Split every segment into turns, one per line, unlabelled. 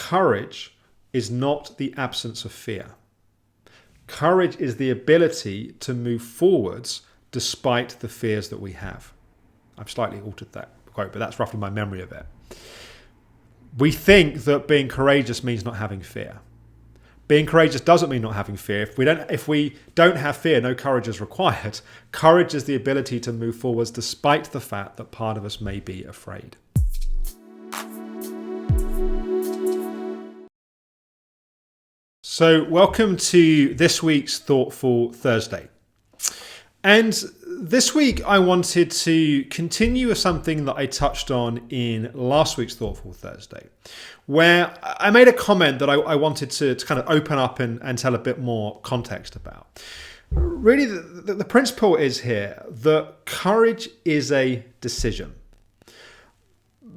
courage is not the absence of fear. Courage is the ability to move forwards despite the fears that we have. I've slightly altered that quote, but that's roughly my memory of it. We think that being courageous means not having fear. Being courageous doesn't mean not having fear. If we don't have fear, no courage is required. Courage is the ability to move forwards despite the fact that part of us may be afraid. So welcome to this week's Thoughtful Thursday. And this week I wanted to continue with something that I touched on in last week's Thoughtful Thursday, where I made a comment that I wanted to kind of open up and tell a bit more context about. Really, the principle is here that courage is a decision.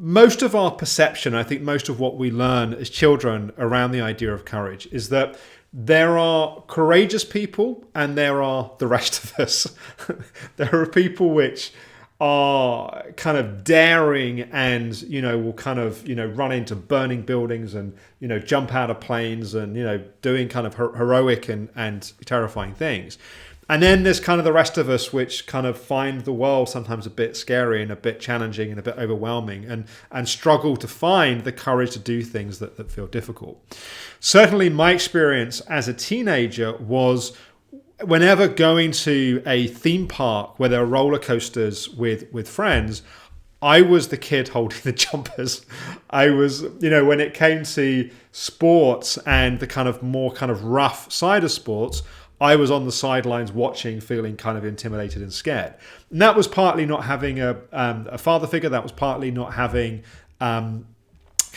Most of our perception, I think most of what we learn as children around the idea of courage is that there are courageous people and there are the rest of us. There are people which are kind of daring and, will kind of, run into burning buildings and, jump out of planes and, doing kind of heroic and terrifying things. And then there's kind of the rest of us which kind of find the world sometimes a bit scary and a bit challenging and a bit overwhelming and struggle to find the courage to do things that feel difficult. Certainly my experience as a teenager was whenever going to a theme park where there are roller coasters with friends, I was the kid holding the jumpers. I was, when it came to sports and the kind of more kind of rough side of sports, I was on the sidelines watching, feeling kind of intimidated and scared. And that was partly not having a father figure. That was partly not having kind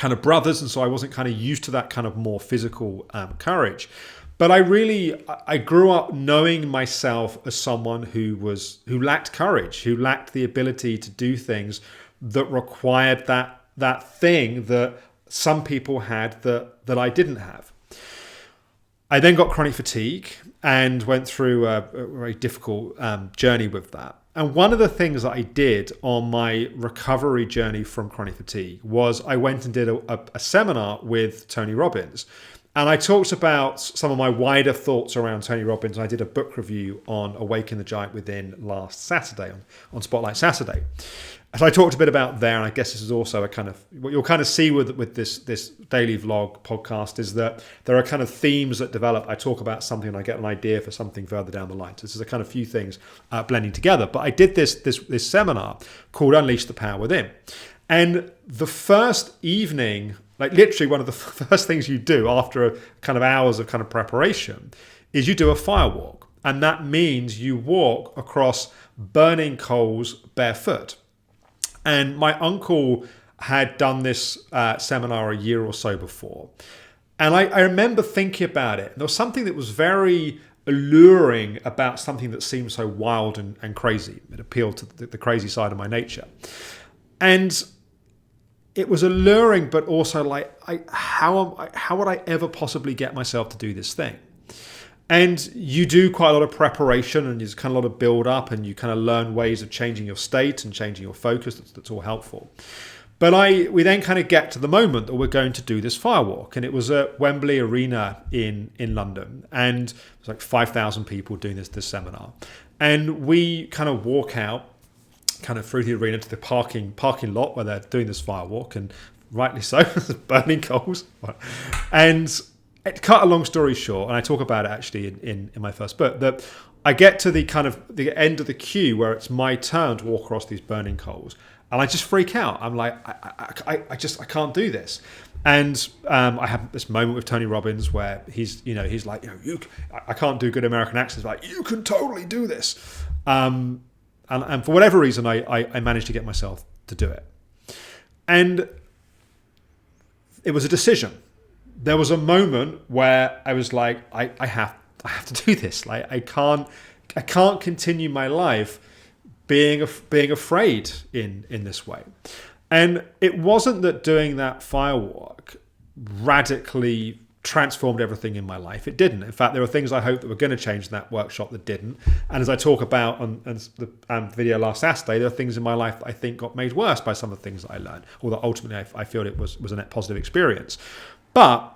of brothers. And so I wasn't kind of used to that kind of more physical courage. But I grew up knowing myself as someone who lacked courage, who lacked the ability to do things that required that thing that some people had that I didn't have. I then got chronic fatigue and went through a very difficult journey with that. And one of the things that I did on my recovery journey from chronic fatigue was I went and did a seminar with Tony Robbins. And I talked about some of my wider thoughts around Tony Robbins. I did a book review on Awaken the Giant Within last Saturday on Spotlight Saturday. So I talked a bit about there, and I guess this is also a kind of what you'll kind of see with this daily vlog podcast is that there are kind of themes that develop. I talk about something and I get an idea for something further down the line. So this is a kind of few things blending together. But I did this seminar called Unleash the Power Within, and the first evening, like literally one of the first things you do after a kind of hours of kind of preparation is you do a fire walk, and that means you walk across burning coals barefoot. And my uncle had done this seminar a year or so before. And I remember thinking about it. There was something that was very alluring about something that seemed so wild and crazy. It appealed to the crazy side of my nature. And it was alluring, but also like, how would I ever possibly get myself to do this thing? And you do quite a lot of preparation and there's kind of a lot of build up and you kind of learn ways of changing your state and changing your focus. That's all helpful. But we then kind of get to the moment that we're going to do this firewalk. And it was at Wembley Arena in London. And it was like 5,000 people doing this seminar. And we kind of walk out kind of through the arena to the parking lot where they're doing this firewalk. And rightly so, burning coals. And to cut a long story short, and I talk about it actually in my first book, that I get to the kind of the end of the queue where it's my turn to walk across these burning coals, and I just freak out. I'm like, I can't do this. And I have this moment with Tony Robbins where he's like, I can't do good American accents, but like, you can totally do this. And for whatever reason, I managed to get myself to do it. And it was a decision. There was a moment where I was like, I have to do this. Like I can't continue my life being afraid in this way. And it wasn't that doing that firewalk radically transformed everything in my life. It didn't. In fact, there were things I hoped that were going to change in that workshop that didn't. And as I talk about on the video last Saturday, there are things in my life that I think got made worse by some of the things that I learned, or that ultimately I feel it was a net positive experience. But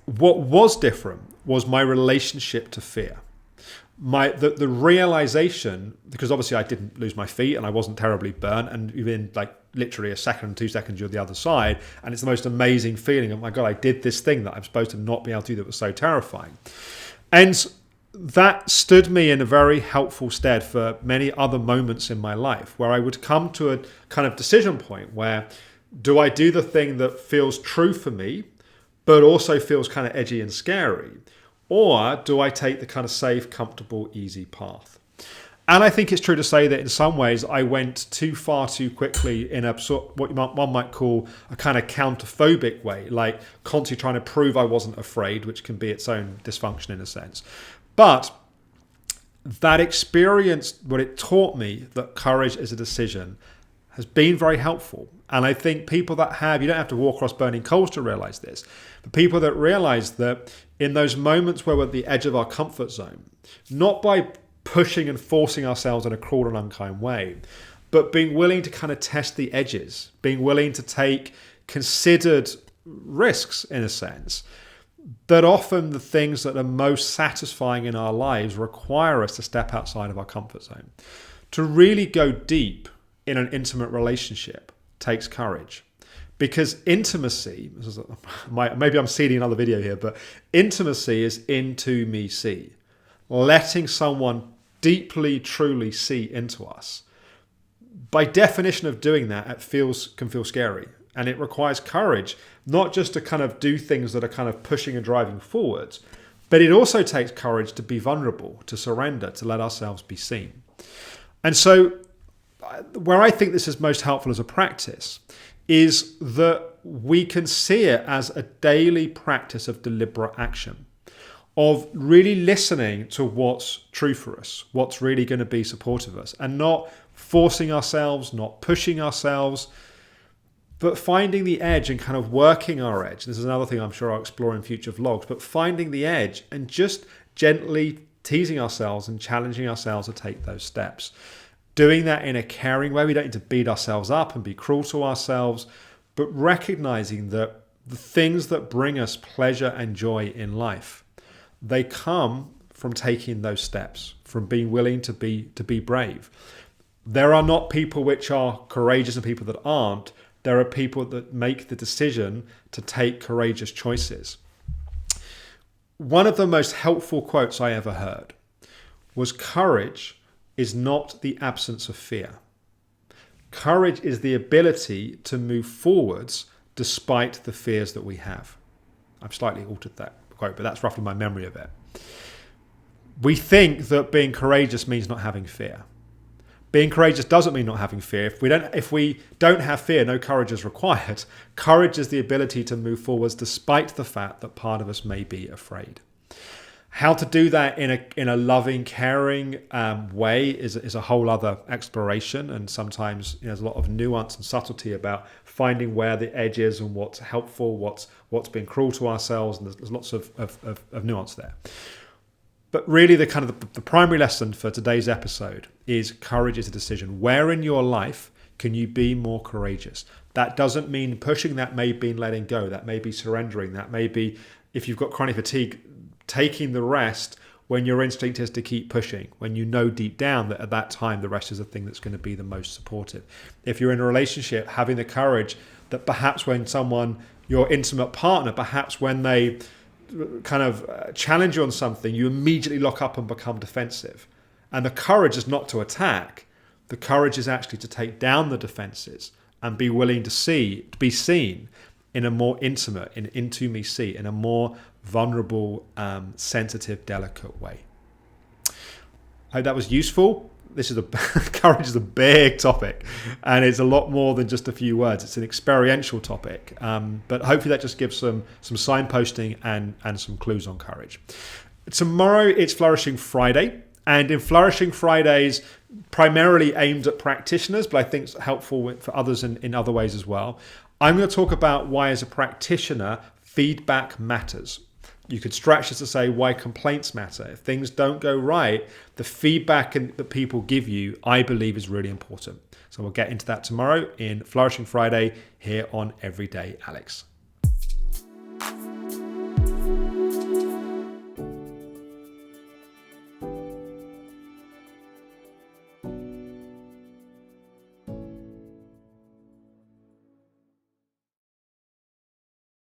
what was different was my relationship to fear. The realization, because obviously I didn't lose my feet and I wasn't terribly burnt, and within like literally a second, 2 seconds, you're the other side, and it's the most amazing feeling. Oh my God, I did this thing that I'm supposed to not be able to do that was so terrifying. And that stood me in a very helpful stead for many other moments in my life where I would come to a kind of decision point where, do I do the thing that feels true for me, but also feels kind of edgy and scary? Or do I take the kind of safe, comfortable, easy path? And I think it's true to say that in some ways I went too far too quickly in a sort what one might call a kind of counterphobic way, like constantly trying to prove I wasn't afraid, which can be its own dysfunction in a sense. But that experience, what it taught me that courage is a decision, has been very helpful. And I think people that have, you don't have to walk across burning coals to realize this, but people that realize that in those moments where we're at the edge of our comfort zone, not by pushing and forcing ourselves in a cruel and unkind way, but being willing to kind of test the edges, being willing to take considered risks in a sense, that often the things that are most satisfying in our lives require us to step outside of our comfort zone. To really go deep in an intimate relationship takes courage, because intimacy, maybe I'm seeding another video here, but intimacy is into me see, letting someone deeply, truly see into us. By definition of doing that, it can feel scary, and it requires courage, not just to kind of do things that are kind of pushing and driving forwards, but it also takes courage to be vulnerable, to surrender, to let ourselves be seen. And so where I think this is most helpful as a practice is that we can see it as a daily practice of deliberate action, of really listening to what's true for us, what's really going to be supportive of us, and not forcing ourselves, not pushing ourselves, but finding the edge and kind of working our edge. This is another thing I'm sure I'll explore in future vlogs, but finding the edge and just gently teasing ourselves and challenging ourselves to take those steps. Doing that in a caring way. We don't need to beat ourselves up and be cruel to ourselves, but recognizing that the things that bring us pleasure and joy in life, they come from taking those steps, from being willing to be brave. There are not people which are courageous and people that aren't. There are people that make the decision to take courageous choices. One of the most helpful quotes I ever heard was, courage is not the absence of fear. Courage is the ability to move forwards despite the fears that we have. I've slightly altered that quote, but that's roughly my memory of it. We think that being courageous means not having fear. Being courageous doesn't mean not having fear. If we don't have fear, no courage is required. Courage is the ability to move forwards despite the fact that part of us may be afraid. How to do that in a loving, caring way is a whole other exploration, and sometimes there's a lot of nuance and subtlety about finding where the edge is and what's helpful, what's been cruel to ourselves, and there's lots of nuance there. But really, the primary lesson for today's episode is courage is a decision. Where in your life can you be more courageous? That doesn't mean pushing. That may be letting go. That may be surrendering. That may be, if you've got chronic fatigue, taking the rest when your instinct is to keep pushing, when you know deep down that at that time the rest is the thing that's going to be the most supportive. If you're in a relationship, having the courage that perhaps when someone, your intimate partner, perhaps when they kind of challenge you on something, you immediately lock up and become defensive. And the courage is not to attack. The courage is actually to take down the defenses and be willing to be seen in a more intimate, in a more vulnerable, sensitive, delicate way. I hope that was useful. Courage is a big topic, and it's a lot more than just a few words. It's an experiential topic, but hopefully that just gives some signposting and some clues on courage. Tomorrow it's Flourishing Friday, and in Flourishing Fridays, primarily aimed at practitioners, but I think it's helpful for others in other ways as well. I'm going to talk about why, as a practitioner, feedback matters. You could stretch this to say why complaints matter. If things don't go right, the feedback that people give you, I believe, is really important. So we'll get into that tomorrow in Flourishing Friday here on Everyday Alex.